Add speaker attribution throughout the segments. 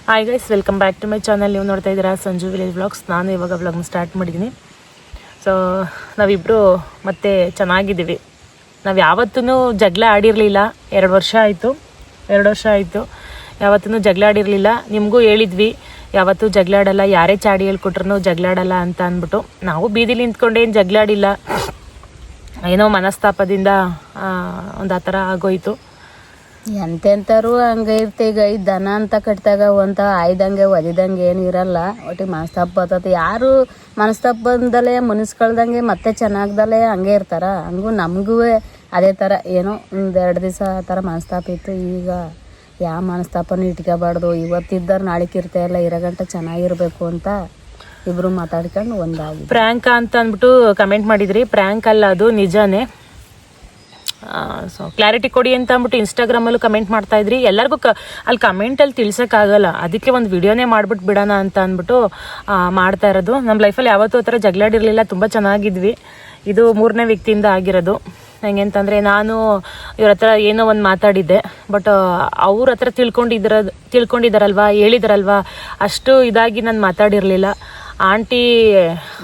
Speaker 1: Hi guys, welcome back to my channel. ನೀವು ನೋಡ್ತಾ ಇದ್ದೀರಾ ಸಂಜು ವಿಲೇಜ್ ವ್ಲಾಗ್ಸ್. ನಾನು ಇವಾಗ ವ್ಲಾಗ್ನ ಸ್ಟಾರ್ಟ್ ಮಾಡಿದ್ದೀನಿ. ಸೊ ನಾವಿಬ್ಬರು ಮತ್ತೆ ಚೆನ್ನಾಗಿದ್ದೀವಿ. ನಾವು ಯಾವತ್ತೂ ಜಗಳ ಆಡಿರಲಿಲ್ಲ. 2 ವರ್ಷ ಆಯಿತು ಯಾವತ್ತೂ ಜಗಳ ಆಡಿರಲಿಲ್ಲ. ನಿಮಗೂ ಹೇಳಿದ್ವಿ ಯಾವತ್ತೂ ಜಗಳ ಆಡಲ್ಲ, ಯಾರೇ ಚಾಡಿ ಹೇಳ್ಕೊಟ್ರು ಜಗಳ ಆಡಲ್ಲ ಅಂತ ಅಂದ್ಬಿಟ್ಟು. ನಾವು ಬೀದಿಲಿ ನಿಂತ್ಕೊಂಡೇನು ಜಗಳ ಆಡಿಲ್ಲ, ಏನೋ ಮನಸ್ತಾಪದಿಂದ ಒಂದು ಆ ಥರ ಆಗೋಯ್ತು.
Speaker 2: ಎಂತೆಂಥರು ಹಂಗೆ ಇರ್ತೆ. ಈಗ ಈ ದನ ಅಂತ ಕಟ್ಟಿದಾಗ ಒಂತ ಆಯ್ದಂಗೆ ಒದಿದಂಗೆ ಏನು ಇರಲ್ಲ. ಒಟ್ಟಿಗೆ ಮನಸ್ತಾಪ ಬರ್ತದೆ. ಯಾರು ಮನಸ್ತಾಪ ಬಂದಲೇ ಮುನಿಸ್ಕೊಳ್ದಂಗೆ ಮತ್ತೆ ಚೆನ್ನಾಗ್ದಲೇ ಹಂಗೆ ಇರ್ತಾರ. ಹಂಗೂ ನಮಗೂ ಅದೇ ಥರ ಏನೋ 1-2 ದಿವಸ ಆ ಥರ ಮನಸ್ತಾಪ ಇತ್ತು. ಈಗ ಯಾವ ಮನಸ್ತಾಪನೂ ಇಟ್ಕೋಬಾರ್ದು. ಇವತ್ತಿದ್ದಾರೆ ನಾಳೆಗೆ ಇರ್ತಾಯಿಲ್ಲ, ಇರೋಗಂಟ ಚೆನ್ನಾಗಿರ್ಬೇಕು ಅಂತ ಇಬ್ಬರು ಮಾತಾಡ್ಕೊಂಡು ಒಂದಾಗಿ
Speaker 1: ಪ್ರ್ಯಾಂಕ್ ಅಂತ ಅಂದ್ಬಿಟ್ಟು ಕಮೆಂಟ್ ಮಾಡಿದ್ರಿ. ಪ್ರ್ಯಾಂಕ್ ಅಲ್ಲ, ಅದು ನಿಜಾನೇ. ಸೊ ಕ್ಲಾರಿಟಿ ಕೊಡಿ ಅಂತ ಅಂದ್ಬಿಟ್ಟು ಇನ್ಸ್ಟಾಗ್ರಾಮಲ್ಲೂ ಕಮೆಂಟ್ ಮಾಡ್ತಾಯಿದ್ರಿ. ಎಲ್ಲರಿಗೂ ಅಲ್ಲಿ ಕಮೆಂಟಲ್ಲಿ ತಿಳ್ಸೋಕ್ಕಾಗಲ್ಲ, ಅದಕ್ಕೆ ಒಂದು ವಿಡಿಯೋನೇ ಮಾಡ್ಬಿಟ್ಟು ಬಿಡೋಣ ಅಂತ ಅಂದ್ಬಿಟ್ಟು ಮಾಡ್ತಾ ಇರೋದು. ನಮ್ಮ ಲೈಫಲ್ಲಿ ಯಾವತ್ತೂ ಆ ಥರ ಜಗಳಾಡಿರಲಿಲ್ಲ, ತುಂಬ ಚೆನ್ನಾಗಿದ್ವಿ. ಇದು 3ನೇ ವ್ಯಕ್ತಿಯಿಂದ ಆಗಿರೋದು. ಹೆಂಗೆ ಅಂತಂದರೆ, ನಾನು ಇವ್ರ ಹತ್ರ ಏನೋ ಒಂದು ಮಾತಾಡಿದ್ದೆ, ಬಟ್ ಅವ್ರ ಹತ್ರ ತಿಳ್ಕೊಂಡಿದ್ದಾರಲ್ವಾ, ಹೇಳಿದಾರಲ್ವಾ, ಅಷ್ಟು ಇದಾಗಿ ನಾನು ಮಾತಾಡಿರಲಿಲ್ಲ.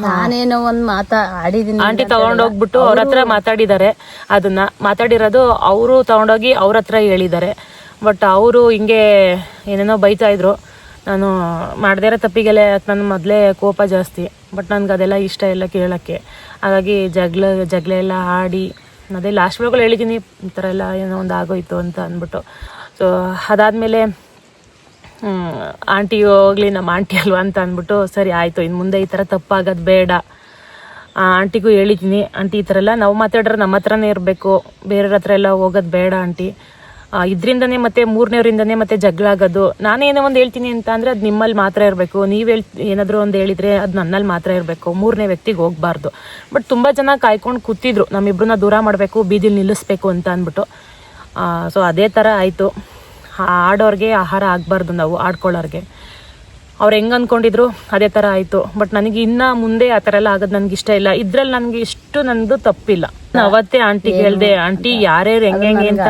Speaker 2: ನಾನೇನೋ ಒಂದು ಮಾತಾಡಿದೀನಿ.
Speaker 1: ಆಂಟಿ ತಗೊಂಡೋಗ್ಬಿಟ್ಟು ಅವ್ರ ಹತ್ರ ಮಾತಾಡಿದ್ದಾರೆ. ಅದನ್ನ ಮಾತಾಡಿರೋದು ಅವರು ತಗೊಂಡೋಗಿ ಅವ್ರ ಹತ್ರ ಹೇಳಿದ್ದಾರೆ. ಬಟ್ ಅವರು ಹಿಂಗೆ ಏನೇನೋ ಬೈತಾ ಇದ್ರು. ನಾನು ಮಾಡದೇ ಇರೋ ತಪ್ಪಿಗೆಲ್ಲ ನನ್ನ ಮೊದಲೇ ಕೋಪ ಜಾಸ್ತಿ. ಬಟ್ ನನಗೆ ಅದೆಲ್ಲ ಇಷ್ಟ ಇಲ್ಲ ಕೇಳೋಕ್ಕೆ. ಹಾಗಾಗಿ ಜಗಳ ಎಲ್ಲ ಆಡಿ ಅದೇ ಲಾಸ್ಟ್ ವ್ಲಾಗಲ್ಲಿ ಹೇಳಿದ್ದೀನಿ, ಈ ಥರ ಎಲ್ಲ ಏನೋ ಒಂದು ಆಗೋಯ್ತು ಅಂತ ಅಂದ್ಬಿಟ್ಟು. ಸೊ ಅದಾದಮೇಲೆ ಆಂಟಿ ಹೋಗ್ಲಿ, ನಮ್ಮ ಆಂಟಿ ಅಲ್ವಾ ಅಂತ ಅಂದ್ಬಿಟ್ಟು ಸರಿ ಆಯಿತು, ಇನ್ನು ಮುಂದೆ ಈ ಥರ ತಪ್ಪಾಗೋದು ಬೇಡ. ಆಂಟಿಗೂ ಹೇಳಿದ್ದೀನಿ, ಆಂಟಿ ಈ ಥರ ಎಲ್ಲ ನಾವು ಮಾತಾಡ್ರೆ ನಮ್ಮ ಹತ್ರನೇ ಇರಬೇಕು, ಬೇರೆಯವ್ರ ಹತ್ರ ಎಲ್ಲ ಹೋಗೋದು ಬೇಡ ಆಂಟಿ. ಇದರಿಂದನೇ ಮತ್ತೆ 3ನೇವರಿಂದನೇ ಮತ್ತೆ ಜಗಳ ಆಗೋದು. ನಾನೇನೋ ಒಂದು ಹೇಳ್ತೀನಿ ಅಂತ ಅಂದರೆ ಅದು ನಿಮ್ಮಲ್ಲಿ ಮಾತ್ರ ಇರಬೇಕು. ನೀವು ಏನಾದರೂ ಒಂದು ಹೇಳಿದರೆ ಅದು ನನ್ನಲ್ಲಿ ಮಾತ್ರ ಇರಬೇಕು, 3ನೇ ವ್ಯಕ್ತಿಗೆ ಹೋಗಬಾರ್ದು. ಬಟ್ ತುಂಬ ಜನ ಕಾಯ್ಕೊಂಡು ಕೂತಿದ್ರು, ನಮ್ಮಿಬ್ಬರನ್ನ ದೂರ ಮಾಡಬೇಕು, ಬೀದಿಲಿ ನಿಲ್ಲಿಸ್ಬೇಕು ಅಂತ ಅಂದ್ಬಿಟ್ಟು. ಸೊ ಅದೇ ಥರ ಆಯಿತು. ಆಡೋರಿಗೆ ಆಹಾರ ಆಗಬಾರ್ದು, ನಾವು ಆಡ್ಕೊಳ್ಳೋರಿಗೆ. ಅವ್ರು ಹೆಂಗೆ ಅಂದ್ಕೊಂಡಿದ್ರು ಅದೇ ಥರ ಆಯಿತು. ಬಟ್ ನನಗೆ ಇನ್ನು ಮುಂದೆ ಆ ಥರ ಎಲ್ಲ ಆಗೋದು ನನಗೆ ಇಷ್ಟ ಇಲ್ಲ. ಇದ್ರಲ್ಲಿ ನನಗೆ ನಂದು ತಪ್ಪಿಲ್ಲ. ಅವತ್ತೇ ಆಂಟಿಗೆ ಹೇಳ್ದೆ, ಆಂಟಿ ಯಾರ್ಯಾರು ಹೆಂಗೆ ಅಂತ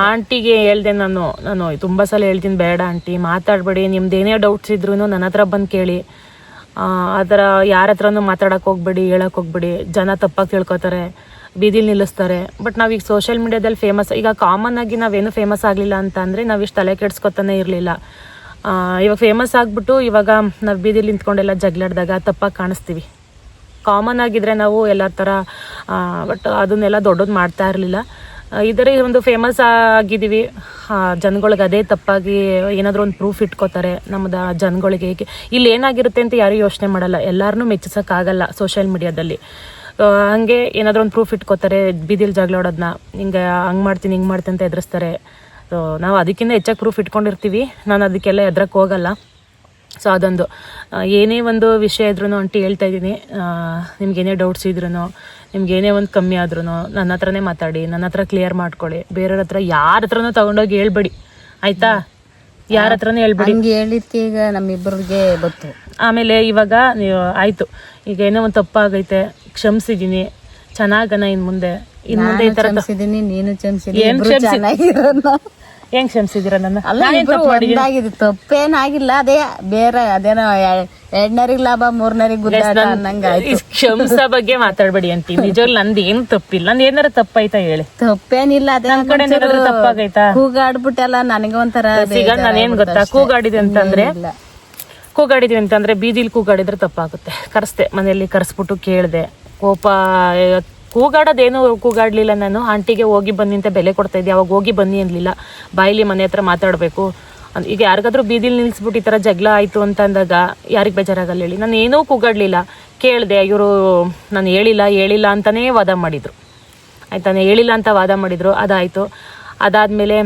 Speaker 1: ಆಂಟಿಗೆ ಹೇಳ್ದೆ. ನಾನು ತುಂಬ ಸಲ ಹೇಳ್ತೀನಿ, ಬೇಡ ಆಂಟಿ ಮಾತಾಡಬೇಡಿ, ನಿಮ್ದೇನೇ ಡೌಟ್ಸ್ ಇದ್ರೂ ನನ್ನ ಹತ್ರ ಬಂದು ಕೇಳಿ. ಆ ಥರ ಯಾರ ಹತ್ರನೂ ಮಾತಾಡೋಕೆ ಹೋಗ್ಬೇಡಿ, ಹೇಳೋಕೆ ಹೋಗ್ಬೇಡಿ. ಜನ ತಪ್ಪಾಗಿ ತಿಳ್ಕೊತಾರೆ, ಬೀದಿಲಿ ನಿಲ್ಲಿಸ್ತಾರೆ. ಬಟ್ ನಾವೀಗ ಸೋಷಿಯಲ್ ಮೀಡಿಯಾದಲ್ಲಿ ಫೇಮಸ್. ಈಗ ಕಾಮನ್ ಆಗಿ ನಾವೇನು ಫೇಮಸ್ ಆಗಲಿಲ್ಲ ಅಂತ ಅಂದರೆ ನಾವಿಷ್ಟು ತಲೆ ಕೆಡ್ಸ್ಕೊತಾನೆ ಇರಲಿಲ್ಲ. ಇವಾಗ ಫೇಮಸ್ ಆಗಿಬಿಟ್ಟು ಇವಾಗ ನಾವು ಬೀದಿಲಿ ನಿಂತ್ಕೊಂಡೆಲ್ಲ ಜಗಳಾಡಿದಾಗ ತಪ್ಪಾಗಿ ಕಾಣಿಸ್ತೀವಿ. ಕಾಮನ್ ಆಗಿದ್ರೆ ನಾವು ಎಲ್ಲರ ಥರ, ಬಟ್ ಅದನ್ನೆಲ್ಲ ದೊಡ್ಡದು ಮಾಡ್ತಾ ಇರಲಿಲ್ಲ. ಇದರ ಒಂದು ಫೇಮಸ್ ಆಗಿದ್ದೀವಿ, ಜನಗಳಿಗೆ ಅದೇ ತಪ್ಪಾಗಿ ಏನಾದರೂ ಒಂದು ಪ್ರೂಫ್ ಇಟ್ಕೋತಾರೆ ನಮ್ಮದು ಜನಗಳಿಗೆ. ಇಲ್ಲಿ ಏನಾಗಿರುತ್ತೆ ಅಂತ ಯಾರೂ ಯೋಚನೆ ಮಾಡಲ್ಲ, ಎಲ್ಲರನ್ನೂ ಮೆಚ್ಚಿಸೋಕ್ಕಾಗಲ್ಲ ಸೋಷಿಯಲ್ ಮೀಡಿಯಾದಲ್ಲಿ. ಹಾಗೆ ಏನಾದರೂ ಒಂದು ಪ್ರೂಫ್ ಇಟ್ಕೋತಾರೆ, ಬೀದಿಲಿ ಜಗಳಾಡೋದನ್ನ ಹಿಂಗೆ ಹಂಗೆ ಮಾಡ್ತೀನಿ ಹಿಂಗೆ ಮಾಡ್ತೀನಿ ಅಂತ ಎದುರಿಸ್ತಾರೆ. ಸೊ ನಾವು ಅದಕ್ಕಿಂತ ಹೆಚ್ಚಾಗಿ ಪ್ರೂಫ್ ಇಟ್ಕೊಂಡಿರ್ತೀವಿ. ನಾನು ಅದಕ್ಕೆಲ್ಲ ಎದ್ರಕ್ಕೆ ಹೋಗಲ್ಲ. ಸೊ ಅದೊಂದು ಏನೇ ಒಂದು ವಿಷಯ ಇದ್ರೂ ಆಂಟಿ ಹೇಳ್ತಾ ಇದ್ದೀನಿ, ನಿಮ್ಗೇನೇ ಡೌಟ್ಸ್ ಇದ್ರೂ, ನಿಮ್ಗೇನೇ ಒಂದು ಕಮ್ಮಿ ಆದ್ರೂ ನನ್ನ ಹತ್ರನೇ ಮಾತಾಡಿ, ನನ್ನ ಹತ್ರ ಕ್ಲಿಯರ್ ಮಾಡ್ಕೊಳ್ಳಿ. ಬೇರೆಯವ್ರ ಹತ್ರ ಯಾರ ಹತ್ರನೂ ತೊಗೊಂಡೋಗಿ ಹೇಳ್ಬೇಡಿ, ಆಯಿತಾ? ಯಾರ ಹತ್ರನೂ ಹೇಳ್ಬೇಡಿ.
Speaker 2: ಹಂಗೆ ಹೇಳಿದ್ಕೆ ಈಗ ನಮ್ಮಿಬ್ಬರಿಗೆ ಗೊತ್ತು.
Speaker 1: ಆಮೇಲೆ ಇವಾಗ ನೀವು ಆಯಿತು, ಈಗ ಏನೋ ಒಂದು ತಪ್ಪಾಗೈತೆ, ಕ್ಷಮಿಸಿದ್ದೀನಿ, ಚೆನ್ನಾಗನ ಇನ್ನು ಮುಂದೆ ಈ ಥರ
Speaker 2: ನೀನು
Speaker 1: ಹೆಂಗ್ ಕ್ಷಮಿಸಿದ್ದೀರ ನನ್ನ?
Speaker 2: ತಪ್ಪೇನಾಗಿಲ್ಲ, ಅದೇ ಬೇರೆ ಅದೇನೋ 2ನರಿಗೆ ಲಾಭ 3ನರಿಗೆ ಗುದ್ದಾಟ ಅನ್ನಂಗ.
Speaker 1: ಕ್ಷಮಿಸೋ ಬಗ್ಗೆ ಮಾತಾಡ್ಬೇಡಿ ಅಂತಿ. ನಿಜವಾಗ್ಲೂ ನಂದು ಏನು ತಪ್ಪಿಲ್ಲ. ನಂದು ಏನಾರ ತಪ್ಪಾಯ್ತಾ ಹೇಳಿ?
Speaker 2: ತಪ್ಪೇನಿಲ್ಲ, ಅದೇ
Speaker 1: ನನ್ನ ಕಡೆ ತಪ್ಪಾಗೈತಾ?
Speaker 2: ಕೂಗಾಡ್ಬಿಟ್ಟೆಲ್ಲ ನನಗೆ ಒಂಥರ.
Speaker 1: ಈಗ ನಾನೇನ್ ಗೊತ್ತಾ, ಕೂಗಾಡಿದ್ವಿ ಅಂತಂದ್ರೆ ಬೀದಿಲಿ ಕೂಗಾಡಿದ್ರೆ ತಪ್ಪಾಗುತ್ತೆ. ಕರೆಸ್ದೆ, ಮನೆಯಲ್ಲಿ ಕರೆಸ್ಬಿಟ್ಟು ಕೇಳಿದೆ. ಕೋಪ ಕೂಗಾಡೋದೇನು ಕೂಗಾಡ್ಲಿಲ್ಲ. ನಾನು ಆಂಟಿಗೆ ಹೋಗಿ ಬನ್ನಿ ಅಂತ ಬೆಲೆ ಕೊಡ್ತಾ ಇದ್ದೆ. ಅವಾಗ ಹೋಗಿ ಬನ್ನಿ ಅನ್ಲಿಲ್ಲ, ಬಾಯಿಲಿ ಮನೆ ಹತ್ರ ಮಾತಾಡಬೇಕು. ಈಗ ಯಾರಿಗಾದ್ರೂ ಬೀದಿಲಿ ನಿಲ್ಲಿಸ್ಬಿಟ್ಟು ಈ ಥರ ಜಗಳ ಆಯಿತು ಅಂತ ಅಂದಾಗ ಯಾರಿಗೆ ಬೇಜಾರಾಗಲ್ಲ ಹೇಳಿ? ನಾನು ಏನೂ ಕೂಗಾಡಲಿಲ್ಲ, ಕೇಳಿದೆ. ಇವರು ನಾನು ಹೇಳಿಲ್ಲ ಅಂತಲೇ ವಾದ ಮಾಡಿದರು. ಆಯ್ತಾ, ನಾನು ಹೇಳಿಲ್ಲ ಅಂತ ವಾದ ಮಾಡಿದರು. ಅದಾಯಿತು. ಅದಾದಮೇಲೆ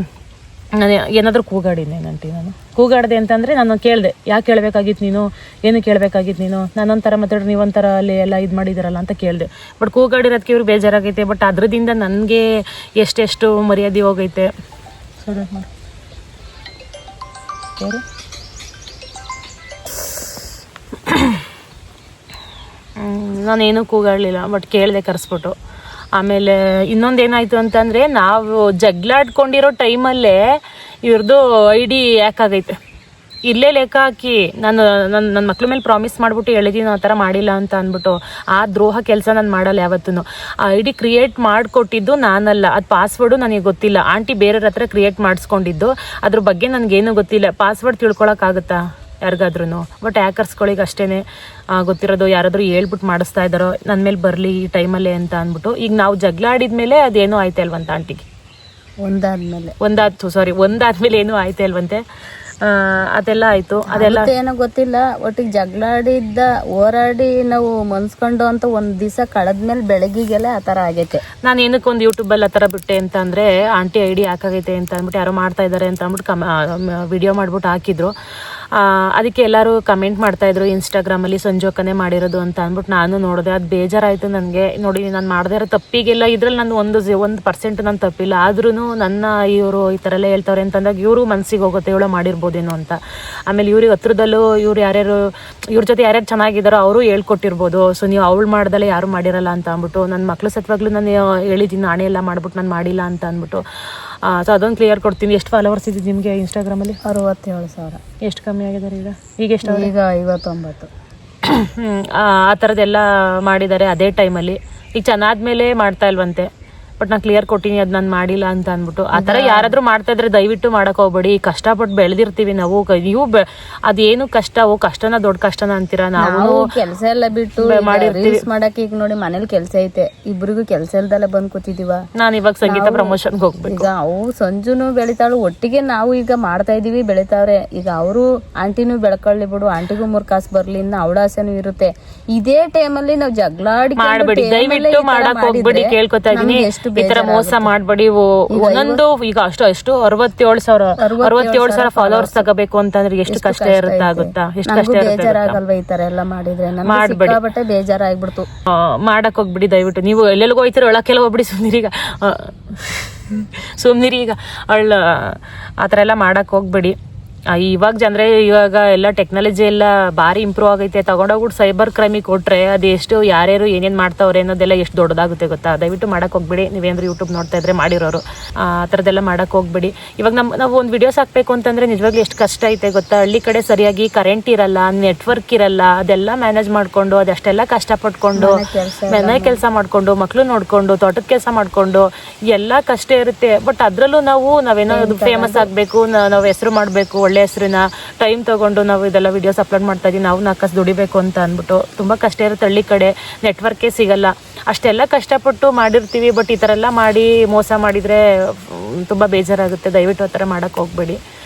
Speaker 1: ನಾನು ಏನಾದರೂ ಕೂಗಾಡಿದ್ನೇನಂಟಿ? ನಾನು ಕೂಗಾಡಿದೆ ಅಂತಂದರೆ ನಾನು ಕೇಳಿದೆ, ಯಾಕೆ ಕೇಳಬೇಕಾಗಿತ್ತು ನೀನು, ಏನು ಕೇಳಬೇಕಾಗಿತ್ತು ನೀನು? ನಾನೊಂಥರ ಮಾತಾಡ್ರಿ, ನೀವೊಂಥರ ಅಲ್ಲಿ ಎಲ್ಲ ಇದು ಮಾಡಿದ್ದೀರಲ್ಲ ಅಂತ ಕೇಳಿದೆ. ಬಟ್ ಕೂಗಾಡಿರೋದಕ್ಕೆ ಇವ್ರು ಬೇಜಾರಾಗೈತೆ. ಬಟ್ ಅದರಿಂದ ನನಗೆ ಎಷ್ಟೆಷ್ಟು ಮರ್ಯಾದೆ ಹೋಗೈತೆ. ನಾನೇನು ಕೂಗಾಡಲಿಲ್ಲ, ಬಟ್ ಕೇಳಿದೆ ಕರೆಸ್ಬಿಟ್ಟು. ಆಮೇಲೆ ಇನ್ನೊಂದು ಏನಾಯಿತು ಅಂತಂದರೆ, ನಾವು ಜಗಳಾಡ್ಕೊಂಡಿರೋ ಟೈಮಲ್ಲೇ ಇವ್ರದ್ದು ID ಹ್ಯಾಕ್ ಆಗೈತೆ. ಇಲ್ಲೇ ಲೆಕ್ಕ ಹಾಕಿ ನನ್ನ ಮಕ್ಳ ಮೇಲೆ ಪ್ರಾಮಿಸ್ ಮಾಡ್ಬಿಟ್ಟು ಹೇಳಿದೀನಿ ಆ ಥರ ಮಾಡಿಲ್ಲ ಅಂತ ಅಂದ್ಬಿಟ್ಟು ಆ ದ್ರೋಹ ಕೆಲಸ ನಾನು ಮಾಡಲ್ಲ ಯಾವತ್ತೂ. ಆ ಐ ಡಿ ಕ್ರಿಯೇಟ್ ಮಾಡಿಕೊಟ್ಟಿದ್ದು ನಾನಲ್ಲ, ಅದು ಪಾಸ್ವರ್ಡು ನನಗೆ ಗೊತ್ತಿಲ್ಲ. ಆಂಟಿ ಬೇರೆಯವ್ರ ಹತ್ರ ಕ್ರಿಯೇಟ್ ಮಾಡಿಸ್ಕೊಂಡಿದ್ದು, ಅದ್ರ ಬಗ್ಗೆ ನನಗೇನು ಗೊತ್ತಿಲ್ಲ. ಪಾಸ್ವರ್ಡ್ ತಿಳ್ಕೊಳಕ್ಕಾಗುತ್ತಾ ಯಾರಿಗಾದ್ರೂ? ಬಟ್ ಹ್ಯಾಕರ್ಸ್ಗಳಿಗೆ ಅಷ್ಟೇ ಗೊತ್ತಿರೋದು, ಯಾರಾದರೂ ಹೇಳ್ಬಿಟ್ಟು ಮಾಡಿಸ್ತಾ ಇದ್ದಾರೋ ನನ್ನ ಮೇಲೆ ಬರಲಿ ಈ ಟೈಮಲ್ಲೇ ಅಂತ ಅಂದ್ಬಿಟ್ಟು. ಈಗ ನಾವು ಜಗಳ ಆಡಿದ್ಮೇಲೆ ಅದೇನೋ ಆಯ್ತಾ ಇಲ್ವಂತ ಆಂಟಿಗೆ, ಒಂದಾದ್ಮೇಲೆ ಏನೂ ಆಯ್ತಾ ಇಲ್ವಂತೆ. ಅದೆಲ್ಲ ಆಯ್ತು, ಅದೆಲ್ಲ
Speaker 2: ಏನೋ ಗೊತ್ತಿಲ್ಲ. ಒಟ್ಟಿಗೆ ಜಗಳಾಡಿದ್ದ ಹೋರಾಡಿ ನಾವು ಮನ್ಸ್ಕೊಂಡು ಅಂತ ಒಂದ್ ದಿವಸ ಕಳೆದ್ಮೇಲೆ ಬೆಳಗ್ಗೆಗೆಲ್ಲ ಆ ಥರ ಆಗೈತೆ.
Speaker 1: ನಾನು ಏನಕ್ಕೆ ಒಂದು ಯೂಟ್ಯೂಬಲ್ಲಿ ಆ ಥರ ಬಿಟ್ಟೆ ಅಂತ ಅಂದರೆ, ಆಂಟಿ ಐ ಡಿ ಹಾಕಾಗೈತೆ ಅಂತ ಅಂದ್ಬಿಟ್ಟು ಯಾರೋ ಮಾಡ್ತಾ ಇದ್ದಾರೆ ಅಂತ ಅಂದ್ಬಿಟ್ಟು ವಿಡಿಯೋ ಮಾಡ್ಬಿಟ್ಟು ಹಾಕಿದ್ರು. ಅದಕ್ಕೆ ಎಲ್ಲರೂ ಕಮೆಂಟ್ ಮಾಡ್ತಾಯಿದ್ರು ಇನ್ಸ್ಟಾಗ್ರಾಮಲ್ಲಿ ಸಂಜೋಕನೇ ಮಾಡಿರೋದು ಅಂತ ಅಂದ್ಬಿಟ್ಟು. ನಾನು ನೋಡಿದೆ, ಅದು ಬೇಜಾರಾಯಿತು ನನಗೆ. ನೋಡಿ, ನಾನು ಮಾಡದೇ ಇರೋ ತಪ್ಪಿಗೆಲ್ಲ ಇದ್ರಲ್ಲಿ ನಾನು 1% ನಾನು ತಪ್ಪಿಲ್ಲ, ಆದ್ರೂ ನನ್ನ ಇವರು ಈ ಥರ ಎಲ್ಲ ಹೇಳ್ತಾರೆ ಅಂತಂದಾಗ ಇವರು ಮನಸ್ಸಿಗೆ ಹೋಗುತ್ತೆ, ಇವಳು ಮಾಡಿರ್ಬೋದೇನೋ ಅಂತ. ಆಮೇಲೆ ಇವ್ರಿಗೆ ಹತ್ರದಲ್ಲೂ ಇವ್ರ ಜೊತೆ ಯಾರ್ಯಾರು ಚೆನ್ನಾಗಿದ್ದಾರೋ ಅವರು ಹೇಳ್ಕೊಟ್ಟಿರ್ಬೋದು. ಸೊ ನೀವು ಅವಳು ಮಾಡ್ದಲ್ಲೇ ಯಾರು ಮಾಡಿರಲ್ಲ ಅಂತ ಅಂದ್ಬಿಟ್ಟು, ನನ್ನ ಮಕ್ಳು ಸತ್ವಾಗ್ಲೂ ನಾನು ಹೇಳಿದ್ದೀನಿ ನಾನೇ ಎಲ್ಲ ಮಾಡ್ಬಿಟ್ಟು ನಾನು ಮಾಡಿಲ್ಲ ಅಂತ ಅಂದ್ಬಿಟ್ಟು. ಸೊ ಅದೊಂದು ಕ್ಲಿಯರ್ ಕೊಡ್ತೀನಿ. ಎಷ್ಟು ಫಾಲೋವರ್ಸ್ ಇದ್ದು ನಿಮಗೆ ಇನ್ಸ್ಟಾಗ್ರಾಮಲ್ಲಿ?
Speaker 2: 67,000. ಎಷ್ಟು
Speaker 1: ಕಮ್ಮಿ ಆಗಿದ್ದಾರೆ ಈಗ ಎಷ್ಟು?
Speaker 2: ಈಗ 59.
Speaker 1: ಆ ಥರದ್ದೆಲ್ಲ ಮಾಡಿದ್ದಾರೆ ಅದೇ ಟೈಮಲ್ಲಿ. ಈಗ ಚೆನ್ನಾದ್ಮೇಲೆ ಮಾಡ್ತಾ ಇಲ್ವಂತೆ. ಬಟ್ ನಾನು ಕ್ಲಿಯರ್ ಕೊಟ್ಟಿನಿ ಅದು ನಾನು ಮಾಡಿಲ್ಲ ಅಂತ ಅಂದ್ಬಿಟ್ಟು. ಆ ಥರ ಯಾರಾದರೂ ಮಾಡ್ತಾ ಇದ್ರೆ ದಯವಿಟ್ಟು ಮಾಡಕ್ಕೆ ಹೋಗ್ಬೇಡಿ. ಕಷ್ಟಪಟ್ಟು ಬೆಳೆದಿರ್ತೀವಿ ನಾವು. ನೀವು ಅದೇನು ಕಷ್ಟನ ದೊಡ್ಡ ಕಷ್ಟನ ಅಂತೀರಾ? ನಾವು
Speaker 2: ಕೆಲಸ ಎಲ್ಲ ಬಿಟ್ಟು ಮಾಡಕ್ಕೆ ಈಗ ನೋಡಿ ಮನೇಲಿ ಕೆಲಸ ಐತೆ, ಇಬ್ರಿಗೂ ಕೆಲಸ ಇಲ್ದಲ್ಲ ಬಂದ್ ಕೂತಿದೀವ.
Speaker 1: ನಾನು ಇವಾಗ ಸಂಗೀತ ಪ್ರಮೋಷನ್ಗೆ ಹೋಗ್ಬೇಕು.
Speaker 2: ಈಗ ಅವು ಸಂಜುನು ಬೆಳಿತಾಳು, ಒಟ್ಟಿಗೆ ನಾವು ಈಗ ಮಾಡ್ತಾ ಇದೀವಿ, ಬೆಳಿತಾವ್ರೆ. ಈಗ ಅವರು ಆಂಟಿನೂ ಬೆಳ್ಕೊಳ್ಳಿ ಬಿಡು, ಆಂಟಿಗೂ 3 ಕಾಸು ಬರ್ಲಿ, ಇನ್ನು ಅವಳ ಆಸೆನೂ ಇರುತ್ತೆ. ಇದೇ ಟೈಮಲ್ಲಿ ನಾವು ಜಗಳಾಡಿ
Speaker 1: ಮಾಡ್ಬೇಡಿ, ದಯವಿಟ್ಟು ಮಾಡಕ್ ಹೋಗ್ಬೇಡಿ, ಕೇಳ್ಕೊತಾ ಇದೀನಿ. ಈ ತರ ಮೋಸ ಮಾಡ್ಬೇಡಿ. ಒಂದೊಂದು ಈಗ ಅಷ್ಟು 67,000 ಫಾಲೋವರ್ಸ್ ತಗೋಬೇಕು ಅಂತಂದ್ರೆ ಎಷ್ಟು ಕಷ್ಟ ಆಗುತ್ತಾ? ಎಷ್ಟು ಕಷ್ಟ
Speaker 2: ಬೇಜಾರಾಗಲ್ವಾ ಈ ತರ ಎಲ್ಲ ಮಾಡಿದ್ರೆ? ಮಾಡ್ಬೇಡಿ, ಬೇಜಾರಾಗ್ಬಿಡ್ತು.
Speaker 1: ಮಾಡಕ್ ಹೋಗ್ಬಿಡಿ ದಯವಿಟ್ಟು. ನೀವು ಎಲ್ಲೆಲ್ಗೋ ಹೋಯ್ತಿರೋ ಒಳಕ್ಕೆಲ್ಲ ಹೋಗ್ಬಿಡಿ. ಸುಮ್ನಿರಿ ಈಗ ಅವಳ ಆ ಥರ ಎಲ್ಲ ಮಾಡಕ್ ಹೋಗ್ಬೇಡಿ. ಇವಾಗ ಎಲ್ಲ ಟೆಕ್ನಾಲಜಿ ಎಲ್ಲ ಭಾರಿ ಇಂಪ್ರೂವ್ ಆಗೈತೆ. ತಗೊಂಡೋಗ್ಬಿಟ್ಟು ಸೈಬರ್ ಕ್ರೈಮಿಗೆ ಕೊಟ್ಟರೆ ಅದು ಎಷ್ಟು ಯಾರ್ಯಾರು ಏನೇನು ಮಾಡ್ತಾವ್ರೆ ಅನ್ನೋದೆಲ್ಲ ಎಷ್ಟು ದೊಡ್ಡದಾಗುತ್ತೆ ಗೊತ್ತಾ? ದಯವಿಟ್ಟು ಮಾಡಕ್ಕೆ ಹೋಗ್ಬೇಡಿ. ನೀವೇನಾದ್ರು ಯೂಟ್ಯೂಬ್ ನೋಡ್ತಾ ಇದ್ರೆ ಮಾಡಿರೋರು ಆ ಥರದ್ದೆಲ್ಲ ಮಾಡಕ್ಕೆ ಹೋಗ್ಬೇಡಿ. ಇವಾಗ ನಾವು ಒಂದು ವಿಡಿಯೋಸ್ ಹಾಕಬೇಕು ಅಂತಂದರೆ ನಿಜವಾಗ್ಲೂ ಎಷ್ಟು ಕಷ್ಟ ಐತೆ ಗೊತ್ತಾ? ಹಳ್ಳಿ ಕಡೆ ಸರಿಯಾಗಿ ಕರೆಂಟ್ ಇರಲ್ಲ, ನೆಟ್ವರ್ಕ್ ಇರಲ್ಲ. ಅದೆಲ್ಲ ಮ್ಯಾನೇಜ್ ಮಾಡಿಕೊಂಡು ಅದಷ್ಟೆಲ್ಲ ಕಷ್ಟಪಟ್ಕೊಂಡು ಮನೆ ಕೆಲಸ ಮಾಡಿಕೊಂಡು ಮಕ್ಕಳು ನೋಡಿಕೊಂಡು ತೋಟದ ಕೆಲಸ ಮಾಡಿಕೊಂಡು ಎಲ್ಲ ಕಷ್ಟ ಇರುತ್ತೆ. ಬಟ್ ಅದರಲ್ಲೂ ನಾವೇನೋ ಫೇಮಸ್ ಆಗಬೇಕು, ನಾವು ಹೆಸರು ಮಾಡಬೇಕು, ಒಳ್ಳೆ ಹೆಸರನ್ನ ಟೈಮ್ ತಗೊಂಡು ನಾವು ಇದೆಲ್ಲ ವಿಡಿಯೋಸ್ ಅಪ್ಲೋಡ್ ಮಾಡ್ತಾ ಇದೀವಿ, ನಾವು 4 ಕಾಸು ದುಡಿಬೇಕು ಅಂತ ಅಂದ್ಬಿಟ್ಟು. ತುಂಬ ಕಷ್ಟ ಇರುತ್ತೆ. ಹಳ್ಳಿ ಕಡೆ ನೆಟ್ವರ್ಕೇ ಸಿಗಲ್ಲ. ಅಷ್ಟೆಲ್ಲ ಕಷ್ಟಪಟ್ಟು ಮಾಡಿರ್ತೀವಿ. ಬಟ್ ಈ ಥರ ಎಲ್ಲ ಮಾಡಿ ಮೋಸ ಮಾಡಿದರೆ ತುಂಬ ಬೇಜಾರಾಗುತ್ತೆ. ದಯವಿಟ್ಟು ಆ ಥರ ಮಾಡೋಕ್ಕೆ ಹೋಗ್ಬೇಡಿ.